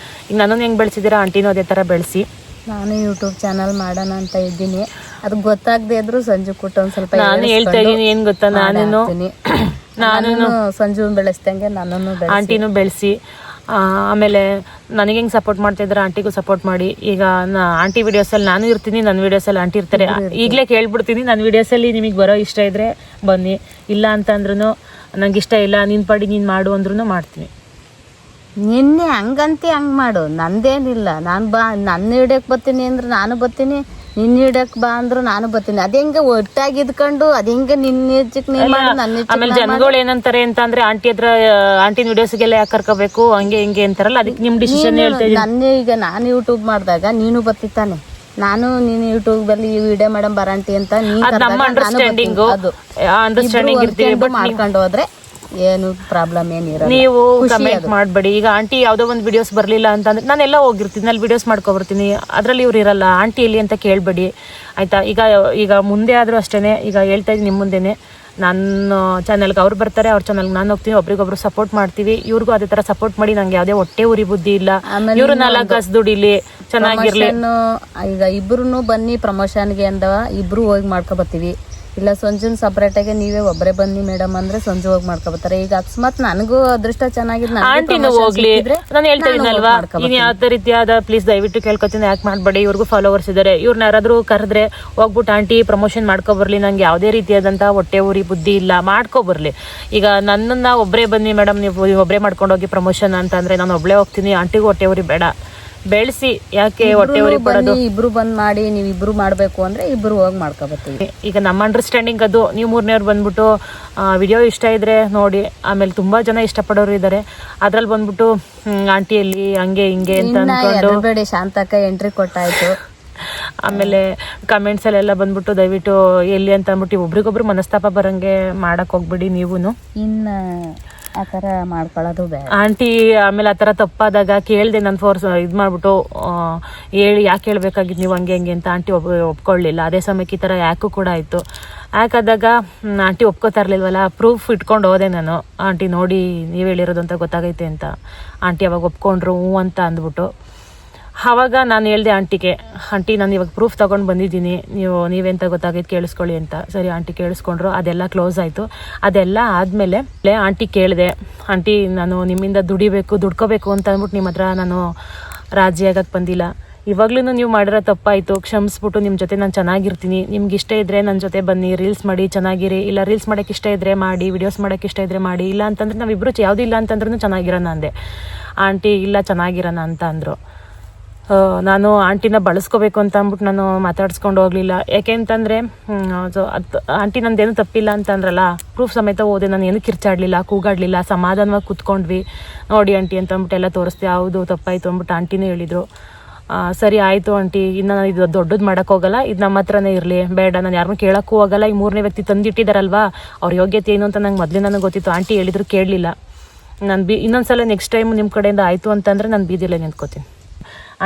Speaker 1: ಈಗ ನನ್ನನ್ನು ಹೆಂಗೆ ಬೆಳೆಸಿದ್ದೀರಾ ಆಂಟಿನೂ ಅದೇ ಥರ ಬೆಳೆಸಿ.
Speaker 2: ನಾನು ಯೂಟ್ಯೂಬ್ ಚಾನಲ್ ಮಾಡೋಣ ಅಂತ ಇದ್ದೀನಿ. ಅದು ಗೊತ್ತಾಗದೆ ಇದ್ರು ಸಂಜು ಕೊಟ್ಟು ಒಂದು ಸ್ವಲ್ಪ
Speaker 1: ನಾನು ಹೇಳ್ತಾ ಇದ್ದೀನಿ. ಏನು ಗೊತ್ತಾ, ನಾನು
Speaker 2: ಸಂಜು ಬೆಳೆಸ್ದಂಗೆ ನನ್ನನ್ನು
Speaker 1: ಆಂಟಿನೂ ಬೆಳೆಸಿ. ಆಮೇಲೆ ನನಗೆ ಹೆಂಗೆ ಸಪೋರ್ಟ್ ಮಾಡ್ತಿದ್ರೆ ಆಂಟಿಗೂ ಸಪೋರ್ಟ್ ಮಾಡಿ. ಈಗ ಆಂಟಿ ವಿಡಿಯೋಸಲ್ಲಿ ನಾನು ಇರ್ತೀನಿ, ನನ್ನ ವಿಡಿಯೋಸಲ್ಲಿ ಆಂಟಿ ಇರ್ತಾರೆ. ಈಗಲೇ ಕೇಳ್ಬಿಡ್ತೀನಿ, ನನ್ನ ವಿಡಿಯೋಸಲ್ಲಿ ನಿಮಗೆ ಬರೋ ಇಷ್ಟ ಇದ್ದರೆ ಬನ್ನಿ, ಇಲ್ಲ ಅಂತಂದ್ರೂ ನಂಗೆ ಇಷ್ಟ ಇಲ್ಲ, ನಿನ್ನ ಪಾಡಿ ನೀನು ಮಾಡು ಅಂದ್ರೂ ಮಾಡ್ತೀನಿ.
Speaker 2: ನಿನ್ನೆ ಹಂಗಂತೆ ಹಂಗೆ ಮಾಡು, ನಂದೇನಿಲ್ಲ. ನನ್ನ ಹಿಡಿಯಕ್ಕೆ ಬರ್ತೀನಿ ಅಂದ್ರೆ ನಾನು ಬರ್ತೀನಿ, ನಿನ್ನ ಹಿಡಕ್ ಬಾ ಅಂದ್ರು ನಾನು ಬರ್ತೀನಿ. ಅದ ಹೆಂಗ ಒಟ್ಟಾಗಿ ಇದ್ಕೊಂಡು ಅದ ಹೆಂಗ ನಿನ್ನ ಹೆಚ್ಚಕ್ ನೀನ್ ಮಾಡು, ನನ್ನ
Speaker 1: ಆಮೇಲೆ ಜನಗಳು ಏನಂತಾರೆ ಅಂತ ಅಂದ್ರೆ ಆಂಟಿ ಹತ್ರ ಆಂಟಿನ ವಿಡಿಯೋಸ್ಗೆಲ್ಲ ಯಾಕೆ ಕರ್ಕೋಬೇಕು ಹಂಗೆ ಹಿಂಗೆ ಅಂತಾರಲ್ಲ, ಅದಕ್ಕೆ ನಿಮ್ ಡಿಸಿಷನ್ ಹೇಳ್ತಾ ಇದ್ದೀನಿ.
Speaker 2: ನನ್ನ ಈಗ ನಾನು ಯೂಟ್ಯೂಬ್ ಮಾಡಿದಾಗ ನೀನು ಬರ್ತಿತ್ತಾನೆ, ನಾನು ನೀನು ಯೂಟ್ಯೂಬ್ ಅಲ್ಲಿ ವಿಡಿಯೋ ಮಾಡಮ್ ಬರಂಟಿ ಅಂತ
Speaker 1: ನಮ್ಮ ಅಂಡರ್ಸ್ಟ್ಯಾಂಡಿಂಗ್
Speaker 2: ಮಾಡ್ಕೊಂಡು ಹೋದ್ರೆ ಏನು ಪ್ರಾಬ್ಲಮ್ ಏನಿರಲ್ಲ.
Speaker 1: ನೀವು ಕಮೆಂಟ್ ಮಾಡಬೇಡಿ. ಈಗ ಆಂಟಿ ಯಾವುದೋ ಒಂದು ವಿಡಿಯೋಸ್ ಬರಲಿಲ್ಲ ಅಂತಂದ್ರೆ ನಾನೆಲ್ಲ ಹೋಗಿರ್ತೀನಿ, ಅಲ್ಲಿ ವಿಡಿಯೋಸ್ ಮಾಡ್ಕೊಬರ್ತೀನಿ, ಅದರಲ್ಲಿ ಇವ್ರು ಇರಲ್ಲ, ಆಂಟಿ ಇಲ್ಲಿ ಅಂತ ಕೇಳಬೇಡಿ ಆಯಿತಾ. ಈಗ ಮುಂದೆ ಆದರೂ ಅಷ್ಟೇ, ಈಗ ಹೇಳ್ತಾ ಇದ್ದೀನಿ ನಿಮ್ಮ ಮುಂದೆನೇ, ನನ್ನ ಚಾನಲ್ಗೆ ಅವ್ರು ಬರ್ತಾರೆ, ಅವ್ರ ಚಾನಲ್ಗೆ ನಾನು ಹೋಗ್ತೀನಿ, ಒಬ್ರಿಗೊಬ್ರು ಸಪೋರ್ಟ್ ಮಾಡ್ತೀವಿ. ಇವ್ರಿಗೂ ಅದೇ ಥರ ಸಪೋರ್ಟ್ ಮಾಡಿ. ನಂಗೆ ಯಾವುದೇ ಹೊಟ್ಟೆ ಉರಿ ಬುದ್ಧಿ ಇಲ್ಲ. ಇವರು 4 ಕಾಸು ದುಡಿಲಿ, ಚೆನ್ನಾಗಿರ್ಲಿ.
Speaker 2: ಈಗ ಇಬ್ರು ಬನ್ನಿ ಪ್ರಮೋಷನ್ಗೆ ಅಂದವ, ಇಬ್ರು ಹೋಗಿ ಮಾಡ್ಕೊಬರ್ತೀವಿ. ಇಲ್ಲ ಸಂಜುನ್ ಸಪ್ರೇಟಾಗಿ ನೀವೇ ಒಬ್ಬರೇ ಬನ್ನಿ ಮೇಡಮ್ ಅಂದ್ರೆ ಸಂಜು ಹೋಗಿ ಮಾಡ್ಕೊಬರ್ತಾರೆ. ಈಗ ಅಕಸ್ಮಾತ್ ನನಗೂ ಅದೃಷ್ಟ ಚೆನ್ನಾಗಿದ್ದು
Speaker 1: ಆಂಟಿನೂ ಹೋಗ್ಲಿ, ನಾನು ಹೇಳ್ತಾ ಇದೀನಲ್ವಾ, ಇನ್ನು ಯಾವ್ದೇ ರೀತಿಯಾದ ಪ್ಲೀಸ್ ದಯವಿಟ್ಟು ಕೇಳ್ಕೊತೀನಿ, ಯಾಕೆ ಮಾಡಬೇಡಿ. ಇವ್ರಿಗೂ ಫಾಲೋವರ್ಸ್ ಇದ್ದಾರೆ, ಇವ್ರನ್ನ ಯಾರಾದರೂ ಕರೆದ್ರೆ ಹೋಗ್ಬಿಟ್ಟು ಆಂಟಿ ಪ್ರಮೋಷನ್ ಮಾಡ್ಕೊಬರ್ಲಿ, ನಂಗೆ ಯಾವುದೇ ರೀತಿಯಾದಂಥ ಹೊಟ್ಟೆ ಊರಿ ಬುದ್ಧಿ ಇಲ್ಲ, ಮಾಡ್ಕೊಬರ್ಲಿ. ಈಗ ನನ್ನನ್ನು ಒಬ್ಬರೇ ಬನ್ನಿ ಮೇಡಮ್, ನೀವು ಒಬ್ಬರೇ ಮಾಡ್ಕೊಂಡೋಗಿ ಪ್ರಮೋಷನ್ ಅಂತ ಅಂದರೆ ನಾನು ಒಬ್ಬಳೇ ಹೋಗ್ತೀನಿ, ಆಂಟಿಗೂ ಹೊಟ್ಟೆ ಊರಿ ಬೇಡ. ಬೆಳೆಸಿ, ಯಾಕೆ ಹೊಟ್ಟೆ ಉರಿ ಪಡೋದು.
Speaker 2: ಇಬ್ರು ಬಂದ್ ಮಾಡಿ ನೀವು ಇಬ್ರು ಮಾಡ್ಬೇಕು ಅಂದ್ರೆ ಇಬ್ರು ಹೋಗಿ ಮಾಡ್ಕೋಬತ್ತೀವಿ.
Speaker 1: ಈಗ ನಮ್ಮ ಅಂಡರ್ಸ್ಟ್ಯಾಂಡಿಂಗ್ ಅದು. ನೀವು 3ನೇವ್ರು ಬಂದ್ಬಿಟ್ಟು ವಿಡಿಯೋ ಇಷ್ಟ ಇದ್ರೆ ನೋಡಿ, ಆಮೇಲೆ ತುಂಬಾ ಜನ ಇಷ್ಟಪಡೋರು ಇದ್ದಾರೆ. ಅದ್ರಲ್ಲಿ ಬಂದ್ಬಿಟ್ಟು ಆಂಟಿಯಲ್ಲಿ ಹಂಗೆ ಹಿಂಗೆ ಅಂತ ಅನ್ಕೊಂಡು
Speaker 2: ಶಾಂತಕ್ಕ ಎಂಟ್ರಿ ಕೊಟ್ಟಾಯ್ತು.
Speaker 1: ಆಮೇಲೆ ಕಮೆಂಟ್ಸಲ್ಲೆಲ್ಲ ಬಂದ್ಬಿಟ್ಟು ದಯವಿಟ್ಟು ಎಲ್ಲಿ ಅಂತ ಅಂದ್ಬಿಟ್ಟು ಒಬ್ರಿಗೊಬ್ರು ಮನಸ್ತಾಪ ಬರಂಗೆ ಮಾಡಕ್ ಹೋಗ್ಬಿಡಿ ನೀವುನು.
Speaker 2: ಇನ್ನ ಆ ಥರ ಮಾಡ್ಕೊಳ್ಳೋದು ಬೇಡ
Speaker 1: ಆಂಟಿ. ಆಮೇಲೆ ಆ ಥರ ತಪ್ಪಾದಾಗ ಕೇಳಿದೆ ನಾನು ಫೋರ್ಸ್ ಇದು ಮಾಡಿಬಿಟ್ಟು ಹೇಳಿ ಯಾಕೆ ಹೇಳ್ಬೇಕಾಗಿತ್ತು ನೀವು ಹಂಗೆ ಹಂಗೆ ಅಂತ. ಆಂಟಿ ಒಪ್ಕೊಳ್ಳಿಲ್ಲ. ಅದೇ ಸಮಯಕ್ಕೆ ಈ ಥರ ಯಾಕೂ ಕೂಡ ಆಯಿತು. ಯಾಕಾದಾಗ ಆಂಟಿ ಒಪ್ಕೋತಾ ಇರಲಿಲ್ವಲ್ಲ, ಪ್ರೂಫ್ ಇಟ್ಕೊಂಡು ಹೋದೆ ನಾನು. ಆಂಟಿ ನೋಡಿ ನೀವು ಹೇಳಿರೋದು ಅಂತ ಗೊತ್ತಾಗೈತೆ ಅಂತ. ಆಂಟಿ ಅವಾಗ ಒಪ್ಕೊಂಡ್ರು ಹ್ಞೂ ಅಂತ ಅಂದ್ಬಿಟ್ಟು. ಆವಾಗ ನಾನು ಹೇಳ್ದೆ ಆಂಟಿಗೆ, ಆಂಟಿ ನಾನು ಇವಾಗ ಪ್ರೂಫ್ ತೊಗೊಂಡು ಬಂದಿದ್ದೀನಿ, ನೀವೆಂತ ಗೊತ್ತಾಗೈತೆ ಕೇಳಿಸ್ಕೊಳ್ಳಿ ಅಂತ. ಸರಿ ಆಂಟಿ ಕೇಳಿಸ್ಕೊಂಡ್ರು. ಅದೆಲ್ಲ ಕ್ಲೋಸ್ ಆಯಿತು. ಅದೆಲ್ಲ ಆದಮೇಲೆ ಆಂಟಿ ಕೇಳಿದೆ, ಆಂಟಿ ನಾನು ನಿಮ್ಮಿಂದ ದುಡ್ಕೋಬೇಕು ಅಂತ ಅಂದ್ಬಿಟ್ಟು ನಿಮ್ಮ ಹತ್ರ ನಾನು ರಾಜಿ ಆಗಕ್ಕೆ ಬಂದಿಲ್ಲ. ಇವಾಗ್ಲೂ ನೀವು ಮಾಡಿರೋ ತಪ್ಪಾಯಿತು, ಕ್ಷಮಿಸ್ಬಿಟ್ಟು ನಿಮ್ಮ ಜೊತೆ ನಾನು ಚೆನ್ನಾಗಿರ್ತೀನಿ. ನಿಮ್ಗೆ ಇಷ್ಟ ಇದ್ದರೆ ನನ್ನ ಜೊತೆ ಬನ್ನಿ, ರೀಲ್ಸ್ ಮಾಡಿ ಚೆನ್ನಾಗಿರಿ. ಇಲ್ಲ ರೀಲ್ಸ್ ಮಾಡೋಕ್ಕೆ ಇಷ್ಟ ಇದ್ದರೆ ಮಾಡಿ, ವಿಡಿಯೋಸ್ ಮಾಡೋಕ್ಕೆ ಇಷ್ಟ ಇದ್ದರೆ ಮಾಡಿ. ಇಲ್ಲ ಅಂತಂದರೆ ನಾವಿಬ್ಬರು ಯಾವುದೂ ಇಲ್ಲ ಅಂತಂದ್ರೂ ಚೆನ್ನಾಗಿರೋಣ ಅಂದೆ. ಆಂಟಿ ಇಲ್ಲ ಚೆನ್ನಾಗಿರೋಣ ಅಂತ ಅಂದರು. ನಾನು ಆಂಟಿನ ಬಳಸ್ಕೋಬೇಕು ಅಂತ ಅಂದ್ಬಿಟ್ಟು ನಾನು ಮಾತಾಡ್ಸ್ಕೊಂಡು ಹೋಗಲಿಲ್ಲ. ಯಾಕೆ ಅಂತಂದರೆ ಆಂಟಿ ನಂದೇನು ತಪ್ಪಿಲ್ಲ ಅಂತ ಅಂದ್ರಲ್ಲ, ಪ್ರೂಫ್ ಸಮೇತ ಹೋದೆ. ನಾನು ಏನು ಕಿರ್ಚಾಡಲಿಲ್ಲ, ಕೂಗಾಡಲಿಲ್ಲ, ಸಮಾಧಾನವಾಗಿ ಕೂತ್ಕೊಂಡ್ವಿ. ನೋಡಿ ಆಂಟಿ ಅಂತ ಅಂದ್ಬಿಟ್ಟು ಎಲ್ಲ ತೋರಿಸ್ದೆ. ಹೌದು ತಪ್ಪಾಯಿತು ಅಂದ್ಬಿಟ್ಟು ಆಂಟಿನೇ ಹೇಳಿದರು. ಸರಿ ಆಯಿತು ಆಂಟಿ, ಇನ್ನು ನಾನು ಇದು ದೊಡ್ಡದು ಮಾಡೋಕ್ಕೆ ಹೋಗಲ್ಲ, ಇದು ನಮ್ಮ ಹತ್ರನೇ ಇರಲಿ, ಬೇಡ ನಾನು ಯಾರನ್ನೂ ಕೇಳೋಕ್ಕೂ ಹೋಗಲ್ಲ. ಈ 3ನೇ ವ್ಯಕ್ತಿ ತಂದಿಟ್ಟಿದ್ದಾರಲ್ವಾ, ಅವ್ರ ಯೋಗ್ಯತೆ ಏನು ಅಂತ ನಂಗೆ ಮೊದಲೇ ನನಗೆ ಗೊತ್ತಿತ್ತು. ಆಂಟಿ ಹೇಳಿದ್ರು ಕೇಳಲಿಲ್ಲ. ನಾನು ಇನ್ನೊಂದು ಸಲ ನೆಕ್ಸ್ಟ್ ಟೈಮ್ ನಿಮ್ಮ ಕಡೆಯಿಂದ ಆಯಿತು ಅಂತಂದರೆ ನಾನು ಬೀದಿಲೇ ನಿಂತ್ಕೋತೀನಿ.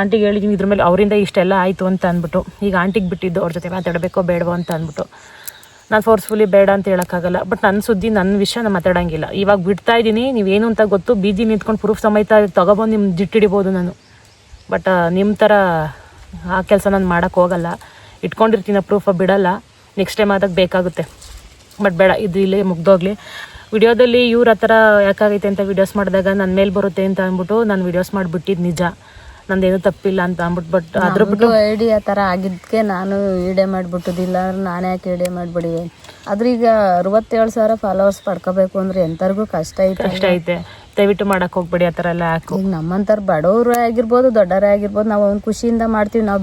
Speaker 1: ಆಂಟಿಗೆ ಹೇಳಿದ್ದೀನಿ ಇದ್ರ ಮೇಲೆ, ಅವರಿಂದ ಇಷ್ಟೆಲ್ಲ ಆಯಿತು ಅಂತ ಅಂದ್ಬಿಟ್ಟು. ಈಗ ಆಂಟಿಗೆ ಬಿಟ್ಟಿದ್ದು ಅವ್ರ ಜೊತೆ ಮಾತಾಡಬೇಕೋ ಬೇಡವೋ ಅಂತ ಅಂದ್ಬಿಟ್ಟು. ನಾನು ಫೋರ್ಸ್ಫುಲಿ ಬೇಡ ಅಂತ ಹೇಳೋಕ್ಕಾಗಲ್ಲ. ಬಟ್ ನನ್ನ ಸುದ್ದಿ, ನನ್ನ ವಿಷಯ ನಾನು ಮಾತಾಡೋಂಗಿಲ್ಲ. ಇವಾಗ ಬಿಡ್ತಾ ಇದ್ದೀನಿ, ನೀವೇನು ಅಂತ ಗೊತ್ತು. ಬೀದಿ ನಿಂತ್ಕೊಂಡು ಪ್ರೂಫ್ ಸಮೇತ ತೊಗೊಬಂದು ನಿಮ್ಮ ಜಿಟ್ಟಿಡಿಬೋದು ನಾನು. ಬಟ್ ನಿಮ್ಮ ಥರ ಆ ಕೆಲಸ ನಾನು ಮಾಡೋಕ್ಕೆ ಹೋಗಲ್ಲ. ಇಟ್ಕೊಂಡಿರ್ತೀನಿ ಪ್ರೂಫ, ಬಿಡಲ್ಲ. ನೆಕ್ಸ್ಟ್ ಟೈಮ್ ಆದಾಗ ಬೇಕಾಗುತ್ತೆ. ಬಟ್ ಬೇಡ, ಇದು ಇಲ್ಲೇ ಮುಗ್ದೋಗ್ಲಿ. ವಿಡಿಯೋದಲ್ಲಿ ಇವ್ರ ಹತ್ರ ಯಾಕಾಗೈತೆ ಅಂತ ವೀಡಿಯೋಸ್ ಮಾಡಿದಾಗ ನನ್ನ ಮೇಲೆ ಬರುತ್ತೆ ಅಂತ ಅಂದ್ಬಿಟ್ಟು ನಾನು ವೀಡಿಯೋಸ್ ಮಾಡಿಬಿಟ್ಟಿದ್ದು ನಿಜ. ನಂದೇನು ತಪ್ಪಿಲ್ಲ ಅಂತ ಅಂದ್ಬಿಟ್ಟು. ಬಟ್ ಅದ್ರ ಬಿಟ್ಟು
Speaker 2: ಐಡಿಯಾ ಥರ ಆಗಿದ್ದಕ್ಕೆ ನಾನು ವಿಡಿಯೋ ಮಾಡಿಬಿಟ್ಟುದಿಲ್ಲ. ನಾನು ಯಾಕೆ ವಿಡಿಯೋ ಮಾಡಿಬಿಡಿ. ಆದ್ರೆ ಈಗ 67,000 ಫಾಲೋವರ್ಸ್ ಪಡ್ಕೋಬೇಕು ಅಂದ್ರೆ ಎಂಥವ್ರಿಗೂ ಕಷ್ಟ ಐತೆ.
Speaker 1: ದಯವಿಟ್ಟು ಮಾಡಕ್ಕೆ ಹೋಗ್ಬೇಡಿ ಆ ಥರ ಎಲ್ಲ. ಯಾಕೆ
Speaker 2: ಈಗ ನಮ್ಮಂಥರ ಬಡವರು ಆಗಿರ್ಬೋದು, ದೊಡ್ಡವರೇ ಆಗಿರ್ಬೋದು, ನಾವು ಒಂದು ಖುಷಿಯಿಂದ ಮಾಡ್ತೀವಿ. ನಾವು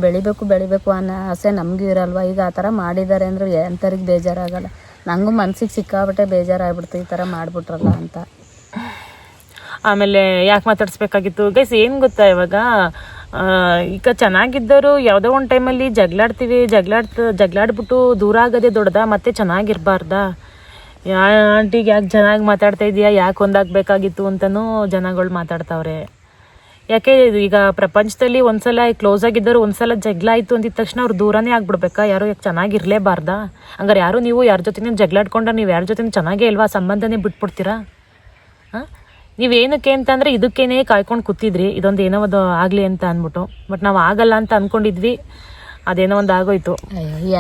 Speaker 2: ಬೆಳಿಬೇಕು ಅನ್ನೋ ಆಸೆ ನಮಗೂ ಇರಲ್ವ. ಈಗ ಆ ಥರ ಮಾಡಿದ್ದಾರೆ ಅಂದ್ರೆ ಎಂಥವ್ರಿಗೆ ಬೇಜಾರಾಗಲ್ಲ. ನನಗೂ ಮನ್ಸಿಗೆ ಸಿಕ್ಕಾಬಿಟ್ಟೆ ಬೇಜಾರಾಗ್ಬಿಡ್ತು, ಈ ಥರ ಮಾಡಿಬಿಟ್ರಲ್ಲ ಅಂತ.
Speaker 1: ಆಮೇಲೆ ಯಾಕೆ ಮಾತಾಡಿಸ್ಬೇಕಾಗಿತ್ತು ಗೈಸ್, ಏನು ಗೊತ್ತಾ, ಇವಾಗ ಈಗ ಚೆನ್ನಾಗಿದ್ದವರು ಯಾವುದೋ ಒಂದು ಟೈಮಲ್ಲಿ ಜಗಳಾಡ್ಬಿಟ್ಟು ದೂರ ಆಗೋದೇ ದೊಡ್ಡದಾ, ಮತ್ತೆ ಚೆನ್ನಾಗಿರ್ಬಾರ್ದಾ? ಆಂಟಿಗೆ ಯಾಕೆ ಚೆನ್ನಾಗಿ ಮಾತಾಡ್ತಾ ಇದೆಯಾ, ಯಾಕೆ ಒಂದಾಗಬೇಕಾಗಿತ್ತು ಅಂತಲೂ ಜನಗಳು ಮಾತಾಡ್ತಾವ್ರೆ. ಯಾಕೆ ಈಗ ಪ್ರಪಂಚದಲ್ಲಿ ಒಂದ್ಸಲ ಕ್ಲೋಸ್ ಆಗಿದ್ದರು, ಒಂದ್ಸಲ ಜಗಳ ಆಯಿತು ಅಂದಿದ ತಕ್ಷಣ ಅವ್ರು ದೂರನೇ ಆಗ್ಬಿಡ್ಬೇಕಾ? ಯಾರು ಯಾಕೆ ಚೆನ್ನಾಗಿರ್ಲೇಬಾರ್ದಾ? ಹಂಗಾರೆ ಯಾರು ನೀವು ಯಾರ ಜೊತೆ ಜಗಳಾಡ್ಕೊಂಡ್ರೆ ನೀವು ಯಾರ ಜೊತೆ ಚೆನ್ನಾಗೇ ಇಲ್ವಾ? ಸಂಬಂಧನೇ ಬಿಟ್ಬಿಡ್ತೀರಾ? ಹಾಂ, ನೀವೇನಕ್ಕೆ ಅಂತಂದರೆ ಇದಕ್ಕೇನೆ ಕಾಯ್ಕೊಂಡು ಕೂತಿದ್ರಿ, ಇದೊಂದು ಏನೋ ಒಂದು ಆಗಲಿ ಅಂತ ಅಂದ್ಬಿಟ್ಟು. ಬಟ್ ನಾವು ಆಗಲ್ಲ ಅಂತ ಅಂದ್ಕೊಂಡಿದ್ವಿ, ಅದೇನೋ ಒಂದು ಆಗೋಯ್ತು.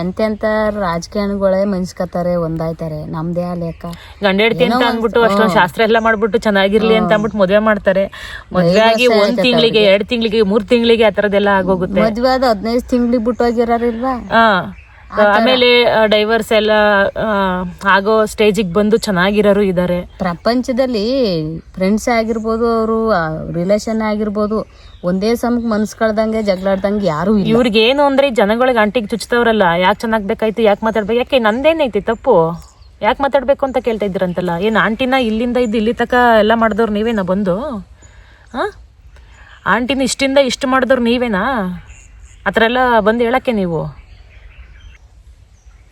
Speaker 2: ಎಂತೆಂತ ರಾಜಕಾರಣಿಗಳೇ ಮನ್ಸ್ಕತ್ತಾರೆ, ಒಂದಾಯ್ತಾರೆ. ನಮ್ದೇ ಆ ಲೆಕ್ಕ.
Speaker 1: ಗಂಡ ಹೆಂಡತಿ ಅಂತ ಅಂದ್ಬಿಟ್ಟು ಅಷ್ಟೊಂದು ಶಾಸ್ತ್ರ ಎಲ್ಲ ಮಾಡ್ಬಿಟ್ಟು ಚೆನ್ನಾಗಿರ್ಲಿ ಅಂತ ಅಂದ್ಬಿಟ್ಟು ಮದುವೆ ಮಾಡ್ತಾರೆ. ಮದುವೆ ಆಗಿ 1 ತಿಂಗಳಿಗೆ 2 ತಿಂಗಳಿಗೆ 3 ತಿಂಗಳಿಗೆ ಆ ಥರದ್ದೆಲ್ಲ ಆಗೋಗುತ್ತೆ.
Speaker 2: ಮದುವೆ ಆದ 15 ತಿಂಗಳಿಗೆ ಬಿಟ್ಟು ಹೋಗಿರಾರಿಲ್ವಾ?
Speaker 1: ಆಮೇಲೆ ಡೈವರ್ಸ್ ಎಲ್ಲ ಆಗೋ ಸ್ಟೇಜಿಗೆ ಬಂದು ಚೆನ್ನಾಗಿರೋರು ಇದ್ದಾರೆ
Speaker 2: ಪ್ರಪಂಚದಲ್ಲಿ. ಫ್ರೆಂಡ್ಸ್ ಆಗಿರ್ಬೋದು, ಅವರು ರಿಲೇಷನ್ ಆಗಿರ್ಬೋದು, ಒಂದೇ ಸಮಕ್ಕೆ ಮನ್ಸು ಕಳ್ದಂಗೆ ಜಗಳಾಡ್ದಂಗೆ ಯಾರು ಇಲ್ಲ.
Speaker 1: ಇವ್ರಿಗೆ ಏನು ಅಂದ್ರೆ ಜನಗಳಿಗೆ ಅಂಟಿಗೆ ಚುಚ್ತವ್ರಲ್ಲ, ಯಾಕೆ ಚೆನ್ನಾಗ್ಬೇಕಾಯ್ತು, ಯಾಕೆ ಮಾತಾಡ್ಬೇಕು, ಯಾಕೆ ನಂದೇನೈತಿ ತಪ್ಪು, ಯಾಕೆ ಮಾತಾಡ್ಬೇಕು ಅಂತ ಕೇಳ್ತಾ ಇದ್ರಂತಲ್ಲ. ಏನು ಆಂಟಿನ ಇಲ್ಲಿಂದ ಇಲ್ಲಿ ತಕ ಎಲ್ಲ ಮಾಡಿದವ್ರು ನೀವೇನಾ ಬಂದು? ಆಂಟಿನ ಇಷ್ಟಿಂದ ಇಷ್ಟು ಮಾಡಿದವ್ರು ನೀವೇನಾ? ಆ ಥರ ಎಲ್ಲ ಬಂದು ಹೇಳಕ್ಕೆ ನೀವು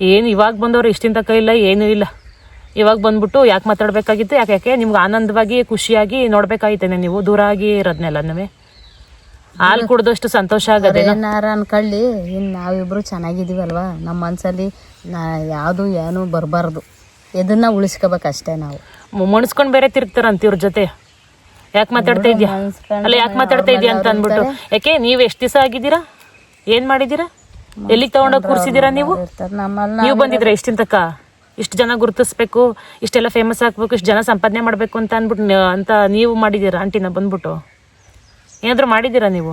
Speaker 1: ಏನು ಇವಾಗ ಬಂದವರು ಇಷ್ಟಿನ ತಕ ಇಲ್ಲ, ಏನೂ ಇಲ್ಲ. ಇವಾಗ ಬಂದ್ಬಿಟ್ಟು ಯಾಕೆ ಮಾತಾಡಬೇಕಾಗಿತ್ತು, ಯಾಕೆ ನಿಮ್ಗೆ ಆನಂದವಾಗಿ ಖುಷಿಯಾಗಿ ನೋಡ್ಬೇಕಾಗಿತ್ತೇನೆ ನೀವು ದೂರ ಆಗಿ ಇರೋದ್ನೆಲ್ಲ. ನೀವೇ ಹಾಲು ಕುಡ್ದಷ್ಟು ಸಂತೋಷ ಆಗದೆ
Speaker 2: ಏನಾರ ಅನ್ಕೊಳ್ಳಿ. ಇನ್ನು ನಾವಿಬ್ರು ಚೆನ್ನಾಗಿದ್ದೀವಲ್ವಾ, ನಮ್ಮ ಮನಸ್ಸಲ್ಲಿ ಯಾವುದು ಏನು ಬರಬಾರ್ದು, ಇದನ್ನ ಉಳಿಸ್ಕೋಬೇಕಷ್ಟೇ. ನಾವು
Speaker 1: ಮುಣಿಸ್ಕೊಂಡು ಬೇರೆ ತಿರ್ತಾರಂತ ಇವ್ರ ಜೊತೆ. ಯಾಕೆ ಮಾತಾಡ್ತಾ ಇದೆಯಾ ಅಲ್ಲ, ಯಾಕೆ ಮಾತಾಡ್ತಾ ಇದೆಯಾ ಅಂತ ಅಂದ್ಬಿಟ್ಟು. ಯಾಕೆ ನೀವು ಎಷ್ಟು ದಿವಸ ಆಗಿದ್ದೀರಾ, ಏನು ಮಾಡಿದ್ದೀರಾ, ಎಲ್ಲಿಗೆ ತಗೊಂಡೋಗಿ ಕೂರಿಸಿದ್ದೀರಾ ನೀವು ಬಂದಿದ್ರೆ ಇಷ್ಟಿನ ತಕ ಇಷ್ಟು ಜನ ಗುರುತಿಸ್ಬೇಕು, ಇಷ್ಟೆಲ್ಲ ಫೇಮಸ್ ಆಗ್ಬೇಕು, ಇಷ್ಟು ಜನ ಸಂಪಾದನೆ ಮಾಡಬೇಕು ಅಂತ ಅಂದ್ಬಿಟ್ಟು ಅಂತ ನೀವು ಮಾಡಿದ್ದೀರಾ? ಆಂಟಿನ ಬಂದ್ಬಿಟ್ಟು ಏನಾದರೂ ಮಾಡಿದ್ದೀರಾ ನೀವು?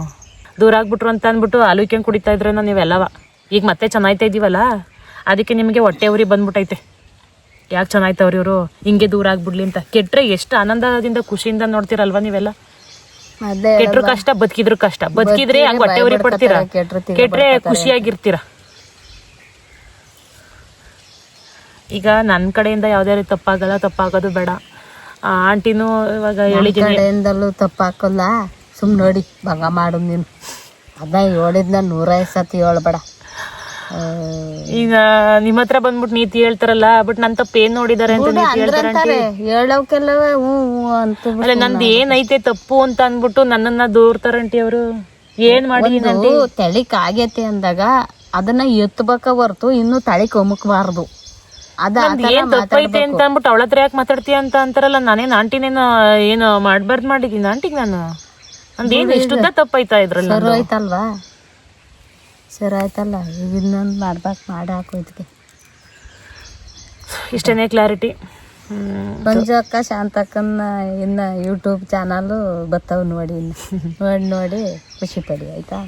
Speaker 1: ದೂರ ಆಗ್ಬಿಟ್ರು ಅಂತ ಅಂದ್ಬಿಟ್ಟು ಆಲೂಕೆ ಕುಡಿತಾ ಇದ್ರೇನೋ ನೀವೆಲ್ಲವ. ಈಗ ಮತ್ತೆ ಚೆನ್ನಾಯ್ತಾ ಇದ್ದೀವಲ್ಲ, ಅದಕ್ಕೆ ನಿಮಗೆ ಹೊಟ್ಟೆ ಉರಿ ಬಂದ್ಬಿಟ್ಟೈತೆ. ಯಾಕೆ ಚೆನ್ನಾಯ್ತವ್ರಿ ಇವರು ಹಿಂಗೆ ದೂರ ಆಗ್ಬಿಡ್ಲಿ ಅಂತ. ಕೆಟ್ಟರೆ ಎಷ್ಟು ಆನಂದದಿಂದ ಖುಷಿಯಿಂದ ನೋಡ್ತೀರಲ್ವ ನೀವೆಲ್ಲ.
Speaker 2: ಅದೇ
Speaker 1: ಕೆಟ್ರು ಕಷ್ಟ ಬದುಕಿದ್ರು ಕಷ್ಟ. ಬದುಕಿದ್ರೆ ಹಂಗ ಹೊಟ್ಟೆ ಉರಿ ಪಡ್ತೀರಾ, ಕೆಟ್ರೆ ಖುಷಿಯಾಗಿರ್ತೀರಾ. ಈಗ ನನ್ನ ಕಡೆಯಿಂದ ಯಾವ್ದೇ ರೀತಿ ತಪ್ಪಾಗೋದು ಬೇಡ. ಆಂಟಿನೂ ಇವಾಗ ಹೇಳಿದ್ದೀನಿ,
Speaker 2: ಕಡೆಯಿಂದಲೂ ತಪ್ಪಾಕಲ್ಲ. ಸುಮ್ ನೋಡಿ ಭಾಗ ಮಾಡು ನೀನು. ಅದ ಹೇಳಿದ್ನ 105 ಸತಿ ಹೇಳ್ಬೇಡ.
Speaker 1: ಈಗ ನಿಮ್ಮ ಹತ್ರ ಬಂದ್ಬಿಟ್ಟು ನೀತಿ ಹೇಳ್ತಾರಲ್ಲ, ಬಟ್ ನನ್ ತಪ್ಪು ಏನ್ ನೋಡಿದಾರೆ ಅಂತ ನೀತಿ ಹೇಳ್ತಾರೆ.
Speaker 2: ಹೇಳೋಕೆಲ್ಲವ ಹ್ಞೂ ಅಂತ
Speaker 1: ಅಲ್ಲ ನಂದು ಏನೈತೆ ತಪ್ಪು ಅಂತ ಅಂದ್ಬಿಟ್ಟು ನನ್ನನ್ನ ದೂರ್ತಾರಂಟಿ ಅವರು. ಏನ್ ಮಾಡಿದೀನಿ
Speaker 2: ತಳಿಕ್ ಆಗೈತಿ ಅಂದಾಗ ಅದನ್ನ ಎತ್ತಬೇಕ ಹೊರ್ತು ಇನ್ನು ತಳಿಕ್ ಒಮ್ಮಕ್ಬಾರ್ದು.
Speaker 1: ಏನ್ ತಪ್ಪೈತೆ ಅಂತ ಅಂದ್ಬಿಟ್ಟು ಅವಳ ಹತ್ರ ಯಾಕೆ ಮಾತಾಡ್ತೀಯ ಅಂತ ಅಂತಾರಲ್ಲ. ನಾನೇನ್ ಆಂಟಿನೇನು ಏನು ಮಾಡ್ಬಾರ್ದು ಮಾಡಿದೀನಿ ಆಂಟಿಗೆ ನಾನು? ಅಂದೇನು ಇಷ್ಟುದ್ದ ತಪ್ಪೈತಾ ಇದ್ರಲ್ಲ?
Speaker 2: ಸರಿ ಆಯ್ತಲ್ವಾ, ಸರಿ ಆಯ್ತಲ್ಲ. ಈಗ ಇನ್ನೊಂದು ಮಾಡಿ ಹಾಕು ಇದಕ್ಕೆ.
Speaker 1: ಇಷ್ಟೇನೆ ಕ್ಲಾರಿಟಿ.
Speaker 2: ಮಂಜಕ್ಕ ಶಾಂತಕ್ಕನ್ನ ಇನ್ನ ಯೂಟ್ಯೂಬ್ ಚಾನಲ್ ಬರ್ತಾವ ನೋಡಿ, ನೋಡಿ ಖುಷಿ ಪಡಿ ಆಯ್ತಾ.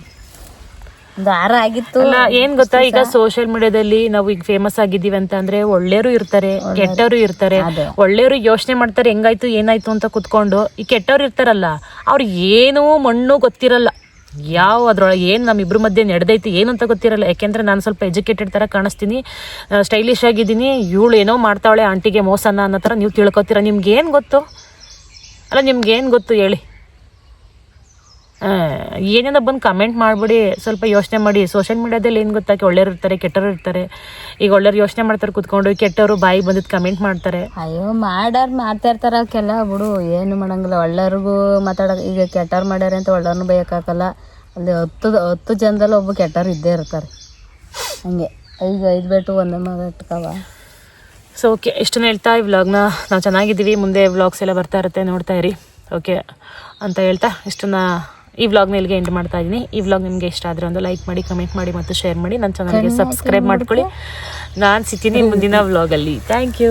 Speaker 2: ಒಂದು ವಾರ ಆಗಿತ್ತು.
Speaker 1: ಅಲ್ಲ ಏನ್ ಗೊತ್ತಾ, ಈಗ ಸೋಷಿಯಲ್ ಮೀಡಿಯಾದಲ್ಲಿ ನಾವು ಈಗ ಫೇಮಸ್ ಆಗಿದ್ದೀವಿ ಅಂತ ಅಂದ್ರೆ ಒಳ್ಳೆಯವರು ಇರ್ತಾರೆ, ಕೆಟ್ಟವರು ಇರ್ತಾರೆ. ಒಳ್ಳೆಯವರು ಯೋಚನೆ ಮಾಡ್ತಾರೆ ಹೆಂಗಾಯ್ತು ಏನಾಯ್ತು ಅಂತ ಕುತ್ಕೊಂಡು. ಈ ಕೆಟ್ಟವ್ರು ಇರ್ತಾರಲ್ಲ, ಅವ್ರು ಏನೂ ಮಣ್ಣು ಗೊತ್ತಿರಲ್ಲ. ಅದ್ರೊಳಗೆ ಏನು ನಮ್ಮಿಬ್ರ ಮಧ್ಯೆ ನಡೆದೈತಿ ಏನು ಅಂತ ಗೊತ್ತಿರಲ್ಲ. ಯಾಕೆಂದ್ರೆ ನಾನು ಸ್ವಲ್ಪ ಎಜುಕೇಟೆಡ್ ಥರ ಕಾಣಿಸ್ತೀನಿ, ಸ್ಟೈಲಿಶ್ ಆಗಿದ್ದೀನಿ. ಇವಳು ಏನೋ ಮಾಡ್ತಾವಳೆ ಆಂಟಿಗೆ ಮೋಸನ ಅನ್ನೋ ಥರ ನೀವು ತಿಳ್ಕೊತೀರ. ನಿಮ್ಗೇನು ಗೊತ್ತು? ಅಲ್ಲ ನಿಮ್ಗೇನು ಗೊತ್ತು ಹೇಳಿ? ಏನೇನೋ ಬಂದು ಕಮೆಂಟ್ ಮಾಡಿಬಿಡಿ. ಸ್ವಲ್ಪ ಯೋಚನೆ ಮಾಡಿ. ಸೋಷಿಯಲ್ ಮೀಡಿಯಾದಲ್ಲಿ ಏನು ಗೊತ್ತಾಕಿ ಒಳ್ಳೆಯರು ಇರ್ತಾರೆ, ಕೆಟ್ಟವರು ಇರ್ತಾರೆ. ಈಗ ಒಳ್ಳೆಯರು ಯೋಚನೆ ಮಾಡ್ತಾರೆ ಕುತ್ಕೊಂಡು, ಕೆಟ್ಟವರು ಬಾಯಿ ಬಂದಿದ್ದು ಕಮೆಂಟ್ ಮಾಡ್ತಾರೆ.
Speaker 2: ಅಯ್ಯೋ ಮಾತಾಡ್ತಾರ ಕೆಲ ಬಿಡು, ಏನು ಮಾಡಂಗಿಲ್ಲ. ಒಳ್ಳೆಯವ್ರಿಗೂ ಈಗ ಕೆಟ್ಟವ್ರು ಮಾಡ್ಯಾರ ಅಂತ ಒಳ್ಳೆಯವ್ರನ್ನ ಬೈಯೋಕ್ಕಾಗಲ್ಲ. ಅಲ್ಲಿ 10 ಜನದಲ್ಲಿ ಒಬ್ಬ ಕೆಟ್ಟವ್ರು ಇದ್ದೇ ಇರ್ತಾರೆ. ಹಂಗೆ ಈಗ 5 ಬೆಟ್ಟು ಒಂದೇ ಮಾತಾಡ್ಕವ.
Speaker 1: ಸೊ ಓಕೆ, ಇಷ್ಟನ್ನು ಹೇಳ್ತಾ ಈ ವ್ಲಾಗ್ನ ನಾವು ಚೆನ್ನಾಗಿದ್ದೀವಿ. ಮುಂದೆ ವ್ಲಾಗ್ಸ್ ಎಲ್ಲ ಬರ್ತಾ ಇರುತ್ತೆ, ನೋಡ್ತಾ ಇರಿ. ಓಕೆ ಅಂತ ಹೇಳ್ತಾ ಇಷ್ಟನ್ನು ಈ ವ್ಲಾಗ್ನ ಇಲ್ಲಿಗೆ ಎಂಡ್ ಮಾಡ್ತಾ ಇದ್ದೀನಿ. ಈ ವ್ಲಾಗ್ ನಿಮಗೆ ಇಷ್ಟ ಆದರೆ ಒಂದು ಲೈಕ್ ಮಾಡಿ, ಕಮೆಂಟ್ ಮಾಡಿ ಮತ್ತು ಶೇರ್ ಮಾಡಿ. ನನ್ನ ಚಾನಲ್ಗೆ ಸಬ್ಸ್ಕ್ರೈಬ್ ಮಾಡ್ಕೊಳ್ಳಿ. ನಾನು ಸಿಗ್ತೀನಿ ಮುಂದಿನ ವ್ಲಾಗಲ್ಲಿ. Thank you.